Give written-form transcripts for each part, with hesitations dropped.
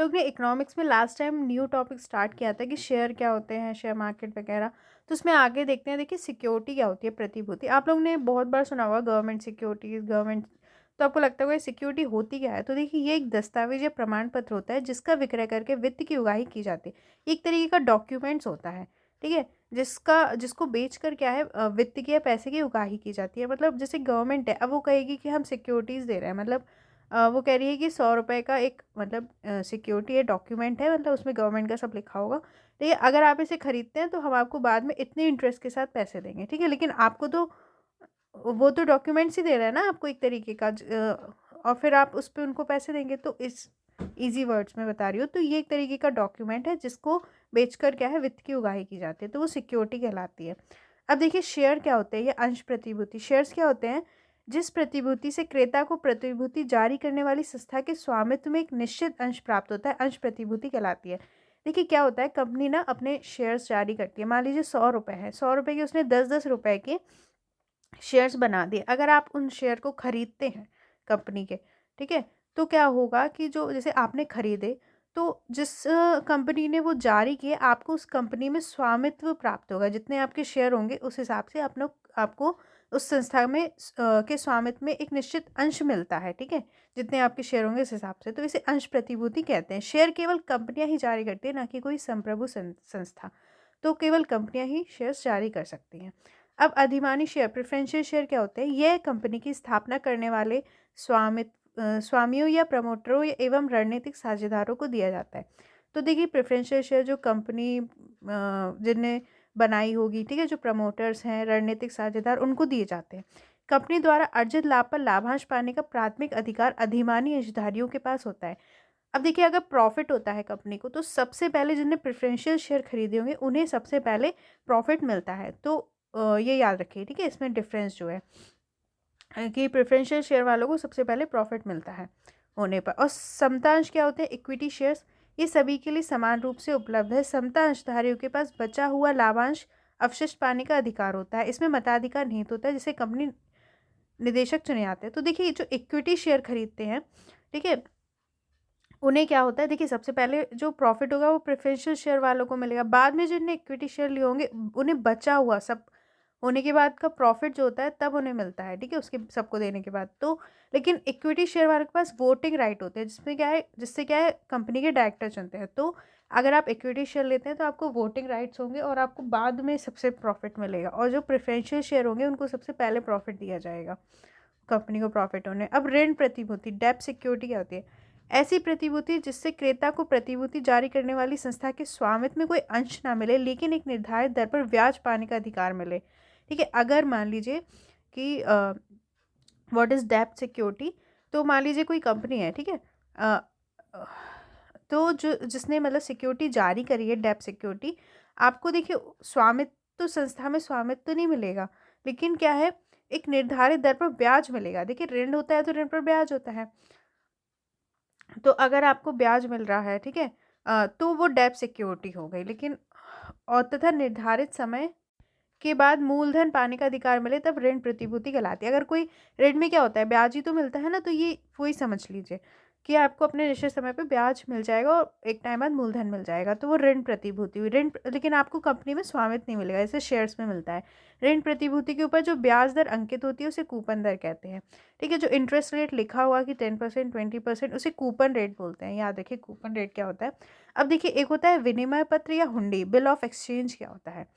लोग ने इकोनॉमिक्स में last time new topic start किया था कि शेयर क्या होते हैं, शेयर मार्केट वगैरह। तो उसमें आगे देखते हैं, देखिए सिक्योरिटी क्या होती है, प्रतिभूति। आप लोग ने बहुत बार सुना होगा गवर्नमेंट सिक्योरिटीज, गवर्नमेंट। तो आपको लगता होगा सिक्योरिटी होती क्या है। तो देखिए ये एक दस्तावेज या प्रमाण पत्र होता है जिसका विक्रय करके वित्त की उगाही की जाती है। ये एक तरीके का डॉक्यूमेंट्स होता है, ठीक है। जिसको बेचकर क्या है, वित्त की या पैसे की उगाही की जाती है। मतलब जैसे गवर्नमेंट है, अब वो कहेगी कि हम सिक्योरिटीज़ दे रहे हैं, मतलब वो कह रही है कि 100 रुपये का एक मतलब सिक्योरिटी है, डॉक्यूमेंट है, मतलब उसमें गवर्नमेंट का सब लिखा होगा। ठीक है, अगर आप इसे खरीदते हैं तो हम आपको बाद में इतने इंटरेस्ट के साथ पैसे देंगे, ठीक है। लेकिन आपको तो वो तो डॉक्यूमेंट्स ही दे रहा है ना आपको एक तरीके का, और फिर आप उस पर उनको पैसे देंगे। तो इस इजी वर्ड्स में बता रही हूँ, तो ये एक तरीके का डॉक्यूमेंट है जिसको बेचकर क्या है, वित्त की उगाही की जाती है, तो वो सिक्योरिटी कहलाती है। अब देखिए शेयर क्या होते हैं, ये अंश प्रतिभूति। शेयर्स क्या होते हैं, जिस प्रतिभूति से क्रेता को प्रतिभूति जारी करने वाली संस्था के स्वामित्व में एक निश्चित अंश प्राप्त होता है, अंश प्रतिभूति कहलाती है। देखिए क्या होता है, कंपनी ना अपने शेयर्स जारी करती है। मान लीजिए 100 रुपये है, 100 रुपये के उसने 10-10 रुपये के शेयर्स बना दिए। अगर आप उन शेयर को खरीदते हैं कंपनी के, ठीक है, तो क्या होगा कि जो जैसे आपने खरीदे, तो जिस कंपनी ने वो जारी किए, आपको उस कंपनी में स्वामित्व प्राप्त होगा। जितने आपके शेयर होंगे उस हिसाब से अपने आपको उस संस्था में के स्वामित्व में एक निश्चित अंश मिलता है, ठीक है। जितने आपके शेयर होंगे उस हिसाब से, तो इसे अंश प्रतिभूति कहते हैं। शेयर केवल कंपनियां ही जारी करती है, ना कि कोई संप्रभु संस्था। तो केवल कंपनियां ही शेयर्स जारी कर सकती हैं। अब अधिमानी शेयर, प्रेफरेंशियल शेयर क्या होते हैं, यह कंपनी की स्थापना करने वाले स्वामियों या प्रमोटरों एवं रणनीतिक साझेदारों को दिया जाता है। तो देखिए प्रेफरेंशियल शेयर जो कंपनी जिनने बनाई होगी, ठीक है, जो प्रमोटर्स हैं, रणनीतिक साझेदार, उनको दिए जाते हैं। कंपनी द्वारा अर्जित लाभ पर लाभांश पाने का प्राथमिक अधिकार अधिमानी अंशधारियों के पास होता है। अब देखिए अगर प्रॉफिट होता है कंपनी को, तो सबसे पहले जिनने प्रेफरेंशियल शेयर खरीदे होंगे उन्हें सबसे पहले प्रॉफिट मिलता है। तो ये याद रखिए, ठीक है, इसमें डिफरेंस जो है कि प्रेफरेंशियल शेयर वालों को सबसे पहले प्रॉफिट मिलता है होने पर। और समतांश क्या होते हैं, इक्विटी शेयर्स, ये सभी के लिए समान रूप से उपलब्ध है। समता अंशधारियों के पास बचा हुआ लाभांश अवशिष्ट पाने का अधिकार होता है। इसमें मताधिकार निहित होता है, जिसे कंपनी निदेशक चुने जाते हैं। तो देखिए जो इक्विटी शेयर खरीदते हैं, ठीक है, उन्हें क्या होता है, देखिए सबसे पहले जो प्रॉफिट होगा वो प्रेफरेंशियल शेयर वालों को मिलेगा। बाद में जिनने इक्विटी शेयर लिए होंगे उन्हें बचा हुआ सब होने के बाद का प्रॉफिट जो होता है तब उन्हें मिलता है, ठीक है, उसके सबको देने के बाद। तो लेकिन इक्विटी शेयर वालों के पास वोटिंग राइट होते हैं, जिससे क्या है कंपनी के डायरेक्टर चुनते हैं। तो अगर आप इक्विटी शेयर लेते हैं तो आपको वोटिंग राइट्स होंगे और आपको बाद में सबसे प्रॉफिट मिलेगा। और जो प्रेफरेंशियल शेयर होंगे उनको सबसे पहले प्रॉफिट दिया जाएगा, कंपनी को प्रॉफिट होने। अब ऋण प्रतिभूति, डेब्ट सिक्योरिटी क्या होती है, ऐसी प्रतिभूति जिससे क्रेता को प्रतिभूति जारी करने वाली संस्था के स्वामित्व में कोई अंश ना मिले, लेकिन एक निर्धारित दर पर ब्याज पाने का अधिकार मिले, ठीक है। अगर मान लीजिए कि व्हाट इज डेब्ट सिक्योरिटी, तो मान लीजिए कोई कंपनी है, ठीक है, अ, अ, तो जो जिसने मतलब सिक्योरिटी जारी करी है, डेब्ट सिक्योरिटी, आपको देखिए स्वामित्व तो संस्था में स्वामित्व तो नहीं मिलेगा, लेकिन क्या है, एक निर्धारित दर पर ब्याज मिलेगा। देखिए ऋण होता है तो ऋण पर ब्याज होता है, तो अगर आपको ब्याज मिल रहा है, ठीक है, तो वो डेब्ट सिक्योरिटी हो गई। लेकिन और तथा निर्धारित समय के बाद मूलधन पाने का अधिकार मिले तब ऋण प्रतिभूति कहलाती है। अगर कोई ऋण में क्या होता है, ब्याज ही तो मिलता है ना, तो ये वही समझ लीजिए कि आपको अपने निश्चित समय पे ब्याज मिल जाएगा और एक टाइम बाद मूलधन मिल जाएगा, तो वो ऋण प्रतिभूति हुई। लेकिन आपको कंपनी में स्वामित्व नहीं मिलेगा, जैसे शेयर्स में मिलता है। ऋण प्रतिभूति के ऊपर जो ब्याज दर अंकित होती है उसे कूपन दर कहते हैं, ठीक है। जो इंटरेस्ट रेट लिखा हुआ कि 10%, 20%, उसे कूपन रेट बोलते हैं। याद रखिए कूपन रेट क्या होता है। अब देखिए एक होता है विनिमय पत्र या हुंडी, बिल ऑफ एक्सचेंज क्या होता है,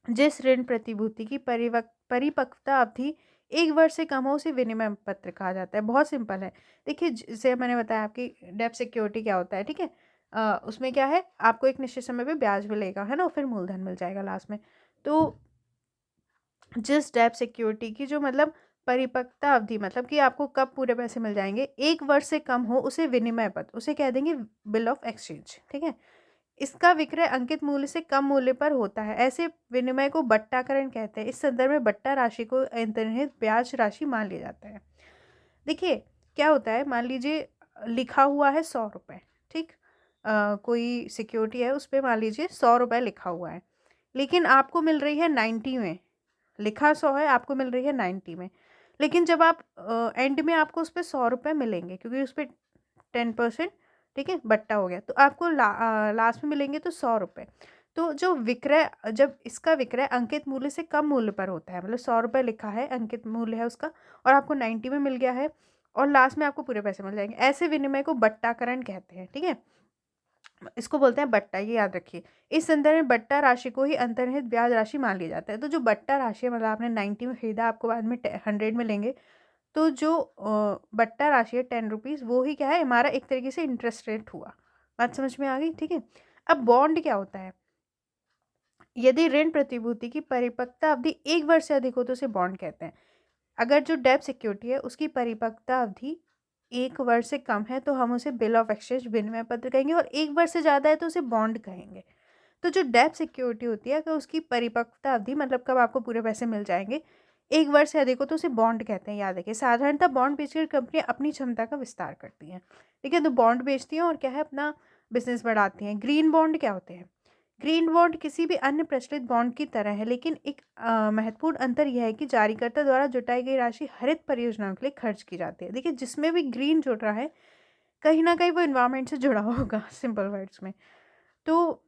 जिस ऋण प्रतिभूति की परिपक्वता अवधि 1 वर्ष से कम हो उसे विनिमय पत्र कहा जाता है। बहुत सिंपल है। देखिए जैसे मैंने बताया आपकी डेब्ट सिक्योरिटी क्या होता है, ठीक है, उसमें क्या है, आपको एक निश्चित समय पे ब्याज मिलेगा, है ना, फिर मूलधन मिल जाएगा लास्ट में। तो जिस डेब्ट सिक्योरिटी की जो मतलब परिपक्वता अवधि, मतलब कि आपको कब पूरे पैसे मिल जाएंगे, 1 वर्ष से कम हो, उसे विनिमय पत्र, उसे कह देंगे बिल ऑफ एक्सचेंज, ठीक है। इसका विक्रय अंकित मूल्य से कम मूल्य पर होता है। ऐसे विनिमय को बट्टाकरण कहते हैं। इस संदर्भ में बट्टा राशि को अंतर्निहित ब्याज राशि मान लिया जाता है। देखिए क्या होता है, मान लीजिए लिखा हुआ है 100 रुपये, ठीक, कोई सिक्योरिटी है उस पर मान लीजिए 100 रुपये लिखा हुआ है, लेकिन आपको मिल रही है 90 में। लिखा 100 है, आपको मिल रही है 90 में। लेकिन जब आप एंड में आपको उस पर 100 रुपये मिलेंगे, क्योंकि उस पर 10%, ठीक है, बट्टा हो गया। तो आपको लास्ट में मिलेंगे तो 100 रुपये। तो जो विक्रय, जब इसका विक्रय अंकित मूल्य से कम मूल्य पर होता है, मतलब 100 रुपये लिखा है, अंकित मूल्य है उसका, और आपको 90 में मिल गया है, और लास्ट में आपको पूरे पैसे मिल जाएंगे, ऐसे विनिमय को बट्टाकरण कहते हैं। ठीक है, इसको बोलते हैं बट्टा, ये याद रखिए। इस संदर्भ में बट्टा राशि को ही अंतर्निहित ब्याज राशि मान लिया जाता है। तो जो बट्टा राशि है, मतलब आपने 90 में खरीदा, आपको बाद में 100 में लेंगे, तो जो बट्टा राशि है 10 रुपीज़, वो ही क्या है, हमारा एक तरीके से इंटरेस्ट रेट हुआ। बात समझ में आ गई? ठीक है। अब बॉन्ड क्या होता है? यदि ऋण प्रतिभूति की परिपक्वता अवधि 1 वर्ष से अधिक हो तो उसे बॉन्ड कहते हैं। अगर जो डेब्ट सिक्योरिटी है उसकी परिपक्वता अवधि 1 वर्ष से कम है तो हम उसे बिल ऑफ एक्सचेंज, विनिमय पत्र कहेंगे, और 1 वर्ष से ज़्यादा है तो उसे बॉन्ड कहेंगे। तो जो डेब्ट सिक्योरिटी होती है, अगर उसकी परिपक्वता अवधि, मतलब कब आपको पूरे पैसे मिल जाएंगे, 1 वर्ष से अधिक हो तो उसे बॉन्ड कहते हैं। याद रखिए, साधारणतः बॉन्ड बेचकर कंपनियां अपनी क्षमता का विस्तार करती हैं। ठीक है, तो बॉन्ड बेचती हैं और क्या है, अपना बिजनेस बढ़ाती हैं। ग्रीन बॉन्ड क्या होते हैं? ग्रीन बॉन्ड किसी भी अन्य प्रचलित बॉन्ड की तरह है, लेकिन एक महत्वपूर्ण अंतर यह है कि जारीकर्ता द्वारा जुटाई गई राशि हरित परियोजनाओं के लिए खर्च की जाती है। देखिए, जिसमें भी ग्रीन जुड़ रहा है, कहीं ना कहीं वो इन्वायरमेंट से जुड़ा हुआ होगा, सिंपल वर्ड्स में। तो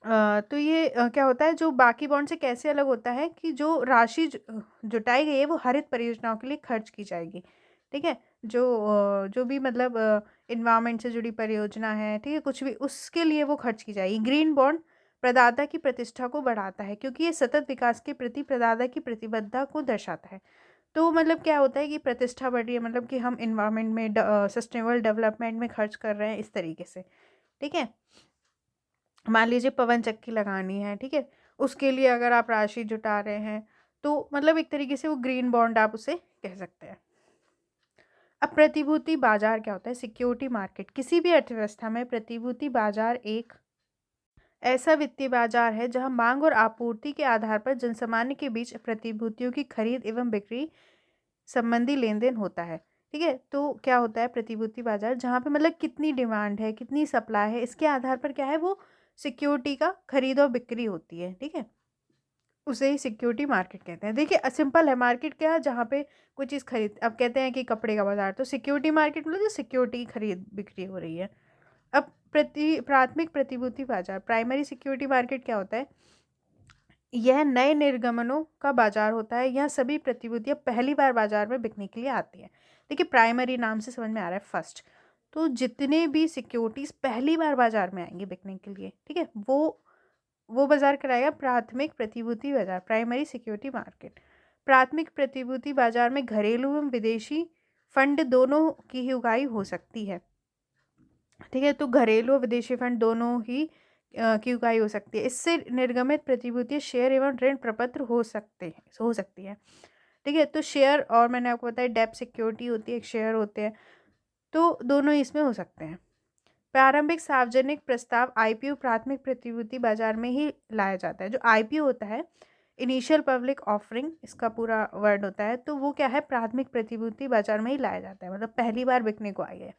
तो ये क्या होता है, जो बाकी बॉन्ड से कैसे अलग होता है कि जो राशि जुटाई गई है वो हरित परियोजनाओं के लिए खर्च की जाएगी। ठीक है, जो भी मतलब इन्वायरमेंट से जुड़ी परियोजना है, ठीक है, कुछ भी, उसके लिए वो खर्च की जाएगी। ग्रीन बॉन्ड प्रदाता की प्रतिष्ठा को बढ़ाता है, क्योंकि ये सतत विकास के प्रति प्रदाता की प्रतिबद्धता को दर्शाता है। तो मतलब क्या होता है कि प्रतिष्ठा बढ़ रही है, मतलब कि हम इन्वायरमेंट में, सस्टेनेबल डेवलपमेंट में खर्च कर रहे हैं, इस तरीके से। ठीक है, मान लीजिए पवन चक्की लगानी है, ठीक है, उसके लिए अगर आप राशि जुटा रहे हैं, तो मतलब एक तरीके से वो ग्रीन बॉन्ड आप उसे कह सकते हैं। अब प्रतिभूति बाजार क्या होता है? Security market. किसी भी अर्थव्यवस्था में प्रतिभूति बाजार एक ऐसा वित्तीय बाजार है जहां मांग और आपूर्ति के आधार पर जनसामान्य के बीच प्रतिभूतियों की खरीद एवं बिक्री संबंधी लेन देन होता है। ठीक है, तो क्या होता है प्रतिभूति बाजार? जहाँ पे मतलब कितनी डिमांड है, कितनी सप्लाई है, इसके आधार पर क्या है, वो सिक्योरिटी का खरीद और बिक्री होती है। ठीक है, उसे ही सिक्योरिटी मार्केट कहते हैं। देखिए, सिंपल है, मार्केट क्या है, जहाँ पे कोई चीज़ खरीद, अब कहते हैं कि कपड़े का बाजार, तो सिक्योरिटी मार्केट मतलब जो सिक्योरिटी की खरीद बिक्री हो रही है। अब प्राथमिक प्रतिभूति बाजार, प्राइमरी सिक्योरिटी मार्केट क्या होता है? यह नए निर्गमनों का बाजार होता है। यह सभी प्रतिभूतियां पहली बार बाजार में बिकने के लिए आती हैं। देखिए, प्राइमरी नाम से समझ में आ रहा है फर्स्ट, तो जितने भी सिक्योरिटीज पहली बार बाजार में आएंगे बिकने के लिए, ठीक है, वो बाजार कराएगा प्राथमिक प्रतिभूति बाजार, प्राइमरी सिक्योरिटी मार्केट। प्राथमिक प्रतिभूति बाजार में घरेलू एवं विदेशी फंड दोनों की ही उगाही हो सकती है। ठीक है, तो घरेलू और विदेशी फंड दोनों ही की उगाही हो सकती है। इससे निर्गमित प्रतिभूति शेयर एवं ऋण प्रपत्र हो सकती है। ठीक है, तो शेयर, और मैंने आपको बताया डेब्ट सिक्योरिटी होती है, एक शेयर होते हैं, तो दोनों इसमें हो सकते हैं। प्रारंभिक सार्वजनिक प्रस्ताव आईपीओ प्राथमिक प्रतिभूति बाजार में ही लाया जाता है। जो आईपीओ होता है, इनिशियल पब्लिक ऑफरिंग, इसका पूरा वर्ड होता है, तो वो क्या है, प्राथमिक प्रतिभूति बाजार में ही लाया जाता है, मतलब पहली बार बिकने को आई है।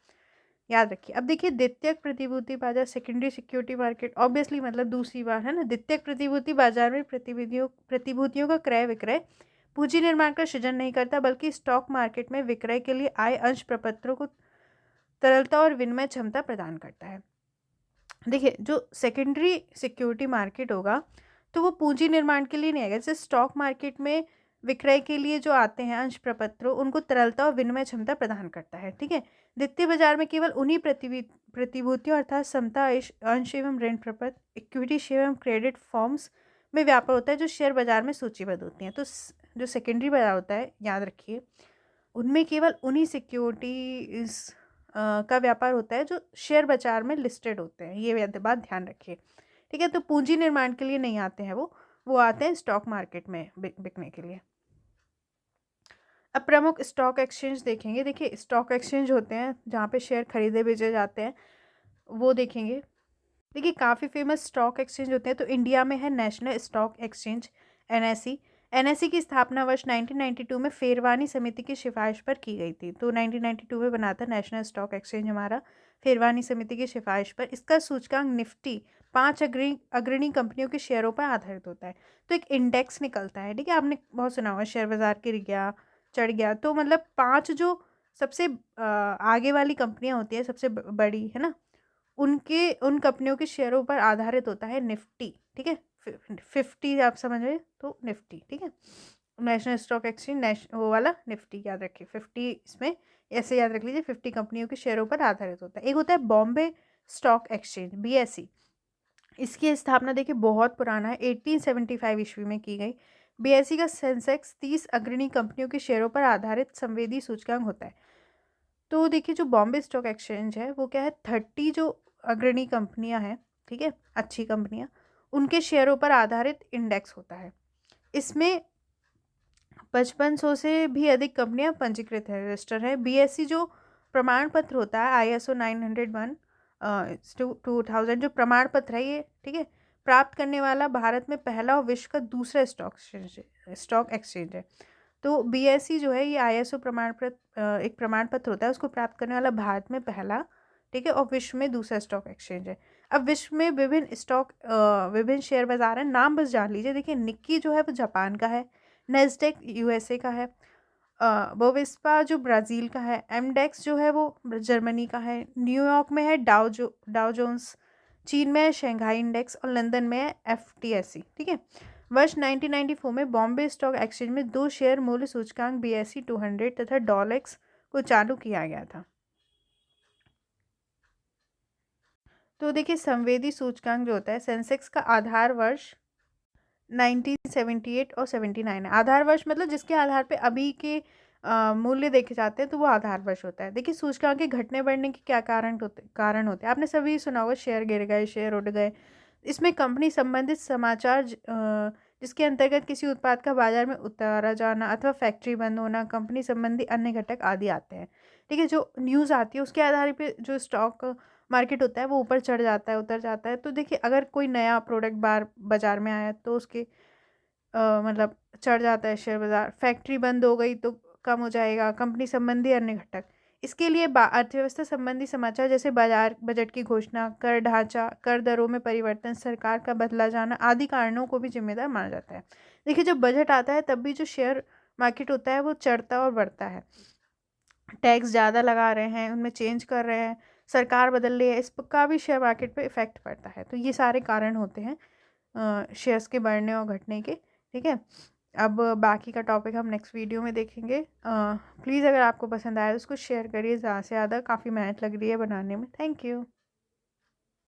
याद रखिए। अब देखिए, द्वितीयक प्रतिभूति बाजार, सेकेंडरी सिक्योरिटी मार्केट, ऑब्वियसली मतलब दूसरी बार है ना। द्वितीयक प्रतिभूति बाजार में प्रतिभूतियों का क्रय विक्रय पूंजी निर्माण का सृजन नहीं करता, बल्कि स्टॉक मार्केट में विक्रय के लिए आय अंश प्रपत्रों को तरलता और विनिमय क्षमता प्रदान करता है। देखिए, जो सेकेंडरी सिक्योरिटी मार्केट होगा तो वो पूंजी निर्माण के लिए नहीं आएगा। जैसे स्टॉक मार्केट में विक्रय के लिए जो आते हैं अंश प्रपत्रों, उनको तरलता और विनिमय क्षमता प्रदान करता है। ठीक है, द्वितीय बाजार में केवल उन्हीं प्रतिभूतियों अर्थात समता अंश एवं ऋण प्रपत्र, इक्विटी शेयर एवं क्रेडिट फॉर्म्स में व्यापार होता है, जो शेयर बाजार में सूचीबद्ध होती हैं। तो जो सेकेंडरी बाजार होता है, याद रखिए, उनमें केवल उन्हीं सिक्योरिटीज का व्यापार होता है जो शेयर बाजार में लिस्टेड होते हैं। ये बात ध्यान रखिए। ठीक है, तो पूंजी निर्माण के लिए नहीं आते हैं, वो आते हैं स्टॉक मार्केट में बिकने के लिए। अब प्रमुख स्टॉक एक्सचेंज देखेंगे। देखिए, स्टॉक एक्सचेंज होते हैं जहाँ पे शेयर खरीदे बेचे जाते हैं, वो देखेंगे। देखिए, काफ़ी फेमस स्टॉक एक्सचेंज होते हैं। तो इंडिया में है national stock exchange, NSE. NSE की स्थापना वर्ष 1992 में फेरवानी समिति की सिफारिश पर की गई थी। तो 1992 में बना था नेशनल स्टॉक एक्सचेंज हमारा, फेरवानी समिति की सिफारिश पर। इसका सूचकांक निफ्टी 5 अग्रणी कंपनियों के शेयरों पर आधारित होता है। तो एक इंडेक्स निकलता है। ठीक है, आपने बहुत सुना होगा, शेयर बाजार गिर गया, चढ़ गया, तो मतलब 5 जो सबसे आगे वाली कंपनियां होती है, सबसे बड़ी है ना, उन कंपनियों के शेयरों पर आधारित होता है निफ्टी, ठीक है। 50 आप समझ रहे तो निफ्टी, ठीक है। नेशनल स्टॉक एक्सचेंज वो वाला निफ्टी याद रखिए, 50 इसमें ऐसे याद रख लीजिए, 50 कंपनियों के शेयरों पर आधारित होता है। एक होता है बॉम्बे स्टॉक एक्सचेंज, BSE। इसकी स्थापना देखिए बहुत पुराना है, 1875 ईस्वी में की गई। BSE का सेंसेक्स 30 अग्रणी कंपनियों के शेयरों पर आधारित संवेदी सूचकांक होता है। तो देखिए जो बॉम्बे स्टॉक एक्सचेंज है वो क्या है, 30 जो अग्रणी कंपनियां हैं, ठीक है, अच्छी कंपनियां, उनके शेयरों पर आधारित इंडेक्स होता है। इसमें 5500 से भी अधिक कंपनियां पंजीकृत है, रजिस्टर है। BSE जो प्रमाण पत्र होता है, ISO 901 2000 जो प्रमाण पत्र है ये, ठीक है, प्राप्त करने वाला भारत में पहला और विश्व का दूसरा स्टॉक एक्सचेंज है। तो BSE जो है ये ISO प्रमाण पत्र, एक प्रमाण पत्र होता है, उसको प्राप्त करने वाला भारत में पहला, ठीक है, और विश्व में दूसरा स्टॉक एक्सचेंज है। अब विश्व में विभिन्न शेयर बाजार हैं, नाम बस जान लीजिए। देखिए निक्की जो है वो जापान का है, नेस्डेक USA का है, बोविस्पा जो ब्राज़ील का है, एमडेक्स जो है वो जर्मनी का है, न्यूयॉर्क में है डाउ जोन्स, चीन में है शंघाई इंडेक्स, और लंदन में है FTSE, ठीक है। वर्ष 1994 में बॉम्बे स्टॉक एक्सचेंज में 2 शेयर मूल्य सूचकांक BSE 200 तथा डॉलेक्स को चालू किया गया था। तो देखिए संवेदी सूचकांक जो होता है, सेंसेक्स का आधार वर्ष 1978 और 79 है। आधार वर्ष मतलब जिसके आधार पे अभी के मूल्य देखे जाते हैं, तो वो आधार वर्ष होता है। देखिए सूचकांक के घटने बढ़ने के क्या कारण होते हैं, आपने सभी सुना होगा, शेयर गिर गए, शेयर उड़ गए। इसमें कंपनी संबंधित समाचार जिसके अंतर्गत किसी उत्पाद का बाजार में उतारा जाना अथवा फैक्ट्री बंद होना, कंपनी संबंधी अन्य घटक आदि आते हैं, ठीक है। जो न्यूज़ आती है उसके आधार पे जो स्टॉक मार्केट होता है वो ऊपर चढ़ जाता है, उतर जाता है। तो देखिए अगर कोई नया प्रोडक्ट बाजार में आया तो उसके मतलब चढ़ जाता है शेयर बाजार, फैक्ट्री बंद हो गई तो कम हो जाएगा, कंपनी संबंधी अन्य घटक। इसके लिए अर्थव्यवस्था संबंधी समाचार जैसे बाजार बजट की घोषणा, कर ढांचा, कर दरों में परिवर्तन, सरकार का बदला जाना आदि कारणों को भी जिम्मेदार माना जाता है। देखिए जब बजट आता है तब भी जो शेयर मार्केट होता है वो चढ़ता और बढ़ता है। टैक्स ज़्यादा लगा रहे हैं, उनमें चेंज कर रहे हैं, सरकार बदल रही है, इसका भी शेयर मार्केट पे इफ़ेक्ट पड़ता है। तो ये सारे कारण होते हैं शेयर्स के बढ़ने और घटने के, ठीक है। अब बाकी का टॉपिक हम नेक्स्ट वीडियो में देखेंगे। प्लीज़ अगर आपको पसंद आया तो उसको शेयर करिए ज़्यादा से ज़्यादा, काफ़ी मेहनत लग रही है बनाने में। Thank you.